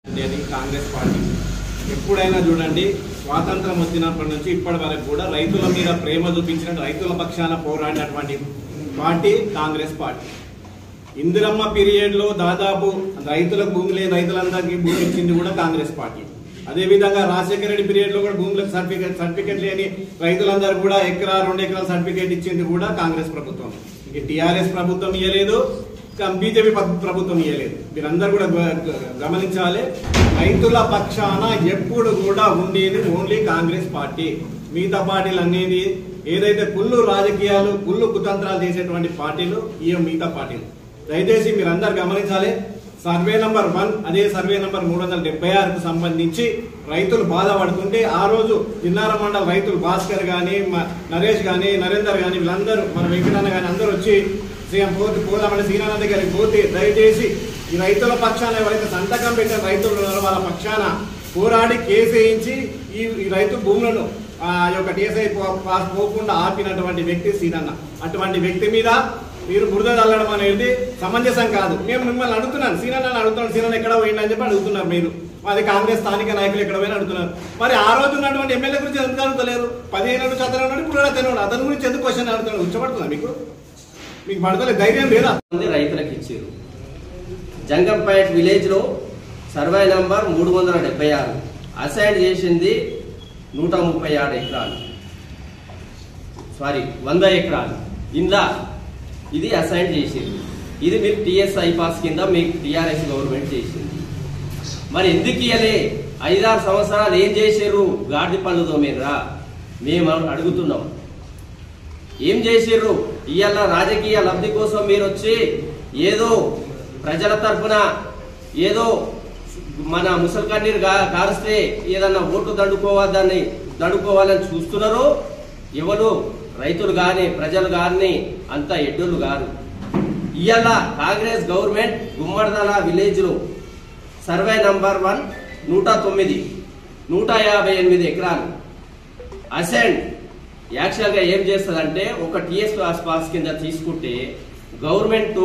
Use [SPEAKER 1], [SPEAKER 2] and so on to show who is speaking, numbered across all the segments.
[SPEAKER 1] Congress party ఎప్పుడైనా చూడండి స్వాతంత్రం వచ్చినప్పటి నుంచి ఇప్పటి వరకు కూడా రైతుల మీద ప్రేమ చూపించిన రైతుల పక్షాన పోరాడినటువంటి party Congress party. Indiramma period లో దాదాపు రైతులకు భూమి లేని రైతులందరికీ భూమి ఇచ్చింది కూడా కాంగ్రెస్ పార్టీ. అదేవిధంగా రాజశేఖర రెడ్డి పీరియడ్ లో కూడా భూములకు సర్టిఫికెట్ లేని రైతులందరూ కూడా ఎకరా 2 ఎకరాల సర్టిఫికేట్ ఇచ్చింది కూడా కాంగ్రెస్ ప్రభుత్వం. ఇక టీఆర్ఎస్ ప్రభుత్వం ఇవ్వలేదు, బీజేపీ ప్రభుత్వం ఇవ్వలేదు. మీరందరూ కూడా గమనించాలి, రైతుల పక్షాన ఎప్పుడు కూడా ఉండేది ఓన్లీ కాంగ్రెస్ పార్టీ. మిగతా పార్టీలు అనేది ఏదైతే కుళ్ళు రాజకీయాలు కుళ్ళు కుతంత్రాలు చేసేటువంటి పార్టీలు ఈ మిగతా పార్టీలు. దయచేసి మీరందరూ గమనించాలి, సర్వే నంబర్ 1 అదే సర్వే నంబర్ 376కు సంబంధించి రైతులు బాధపడుతుంటే ఆ రోజు జిన్నారం మండల రైతులు భాస్కర్ గాని, నరేష్ గాని, నరేందర్ గాని, వీళ్ళందరూ మన వెంకటన్న గాని అందరూ వచ్చి సీఎం పోదామంటే శ్రీనారాయణ దగ్గరికి పోతే దయచేసి ఈ రైతుల పక్షాన ఎవరైతే సంతకం పెట్టిన రైతులు ఉన్నారో వాళ్ళ పక్షాన పోరాడి కేసు వేయించి ఈ రైతు భూములను ఆ యొక్క టీఎస్ఐ పాస్ పోకుండా ఆపినటువంటి వ్యక్తి సీనన్న. అటువంటి వ్యక్తి మీద మీరు బురద చల్లడం అనేది సమంజసం కాదు. మేము మిమ్మల్ని అడుగుతున్నాను, సీనన్న అడుగుతున్నాను, సీనన్న ఎక్కడ పోయిందని చెప్పి అడుగుతున్నారు. మీరు మాది కాంగ్రెస్ స్థానిక నాయకులు ఎక్కడ పోయినా అడుగుతున్నారు. మరి ఆ రోజు ఉన్నటువంటి ఎమ్మెల్యే గురించి ఎందుకు అడుగుతలేరు? 15 నుంచి అతను ఉన్నాడు, ఇప్పుడు అతను అతని గురించి ఎందుకు క్వశ్చన్ అడుగుతున్నాడు? ఉచ్చబడుతుందా మీకు పడతలే ధైర్యం లేదా?
[SPEAKER 2] రైతులకు ఇచ్చారు. జంగంపేట విలేజ్ లో సర్వే నంబర్ 376 అసైన్ చేసింది 136 ఎకరాలు, సారీ 100 ఎకరాలు. ఇందా ఇది అసైన్ చేసింది. ఇది మీరు టీఎస్ఐ పాస్ కింద మీకు టీఆర్ఎస్ గవర్నమెంట్ చేసింది. మరి ఎందుకు ఇయ్యలే? 5-6 సంవత్సరాలు ఏం చేశారు? గాడిద పళ్ళు తోమేరా? మేము అడుగుతున్నాం, ఏం చేసిర్రు? ఇవాళ రాజకీయ లబ్ధి కోసం మీరు వచ్చి ఏదో ప్రజల తరఫున ఏదో మన ముసలి కన్నీరు కారిస్తే ఏదన్నా ఓట్లు దండుకోవాలని చూస్తున్నారు. ఎవరు రైతులు గాని ప్రజలు గాని అంత ఎడ్డోళ్ళు గారు. ఇవాళ కాంగ్రెస్ గవర్నమెంట్ గుమ్మడిదల విలేజ్ లో సర్వే నంబర్ 1 109 158 ఎకరాలు అసెంట్ యాక్చువల్ గా ఏం చేస్తుందంటే ఒక టీఎస్ పాస్ కింద తీసుకుంటే గవర్నమెంట్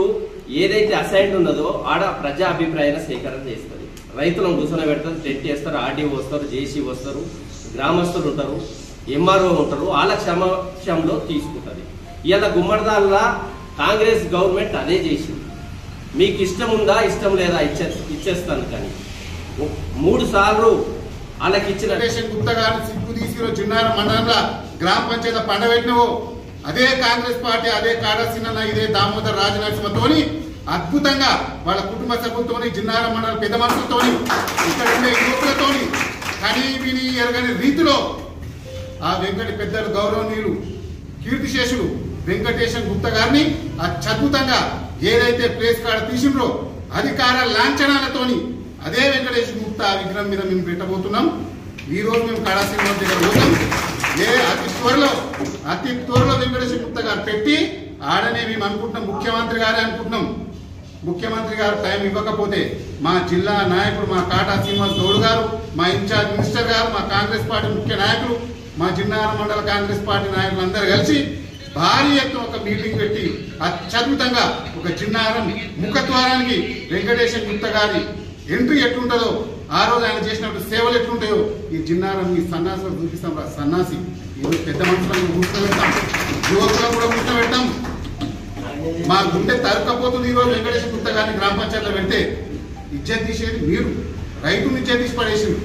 [SPEAKER 2] ఏదైతే అసైన్ ఉన్నదో ఆడ ప్రజా అభిప్రాయాల సేకరణ చేస్తుంది. రైతులను కూర్చొని పెడతారు, టెంట్ చేస్తారు, ఆర్డీఓ వస్తారు, జేసీ వస్తారు, గ్రామస్తులు ఉంటారు, ఎంఆర్ఓ ఉంటారు, వాళ్ళ సమక్షంలో తీసుకుంటుంది. ఇవాళ గుమ్మడిదాల్లా కాంగ్రెస్ గవర్నమెంట్ అదే చేసింది. మీకు ఇష్టం ఉందా ఇష్టం లేదా ఇచ్చేస్తాను, కానీ 3 సార్లు వాళ్ళకి ఇచ్చిన
[SPEAKER 3] సిగ్గు తీసుకుని జిన్నారం మండలంలో గ్రామ పంచాయతీ పండబెట్టినవో అదే కాంగ్రెస్ పార్టీ, అదే కాడసిన్న, ఇదే దామోదర్ రాజనరసింహతోని అద్భుతంగా వాళ్ళ కుటుంబ సభ్యులతోని జిన్నారం మండల పెద్ద మనుషులతోని ఇక్కడ ఉండే యువకులతోని కానీ విని ఎరగని రీతిలో ఆ వెంకట పెద్దలు గౌరవనీయులు కీర్తిశేషులు వెంకటేశం గుప్తా గారిని అద్భుతంగా ఏదైతే ప్లేస్ కాడ తీసిండ్రో అధికార లాంఛనాలతోని అదే వెంకటేశ్వర గుప్తా విగ్రహం మీద మేము పెట్టబోతున్నాం. ఈ రోజు మేము కళాశ్రీనివాస దగ్గర పోతాం. అతి త్వరలో వెంకటేశ్వర గుప్తా గారు పెట్టి ఆడనే మేము అనుకుంటున్నాం, ముఖ్యమంత్రి గారే అనుకుంటున్నాం. ముఖ్యమంత్రి గారు టైం ఇవ్వకపోతే మా జిల్లా నాయకుడు మా కాటా శ్రీనివాస్ గౌడ్ గారు, మా ఇన్ఛార్జ్ మినిస్టర్ గారు, మా కాంగ్రెస్ పార్టీ ముఖ్య నాయకులు, మా జిన్నారం మండల కాంగ్రెస్ పార్టీ నాయకులు అందరూ కలిసి భారీ ఎత్తున ఒక మీటింగ్ పెట్టి అత్యద్భుతంగా ఒక జిన్నారం ముఖద్వారానికి వెంకటేశ్వర గుప్తా గారి ఎంట్రీ ఎట్లుంటుందో, ఆ రోజు ఆయన చేసినప్పుడు సేవలు ఎట్లుంటాయో ఈ జిన్నారం ఈ సన్నాసులు చూపిస్తాం. సన్నాసి ఈరోజు పెద్ద మనుషులను కూర్చోబెడతాం, యువకులను కూడా కూర్చోబెడతాం. మా గుండె తరుక్కపోతుంది. ఈరోజు వెంకటేశ్వర గుప్తా గారిని గ్రామ పంచాయతీలో పెడితే ఇజ్జత్ తీసేది మీరు, రైతుని ఇజ్జత్ తీసి పడేసింది.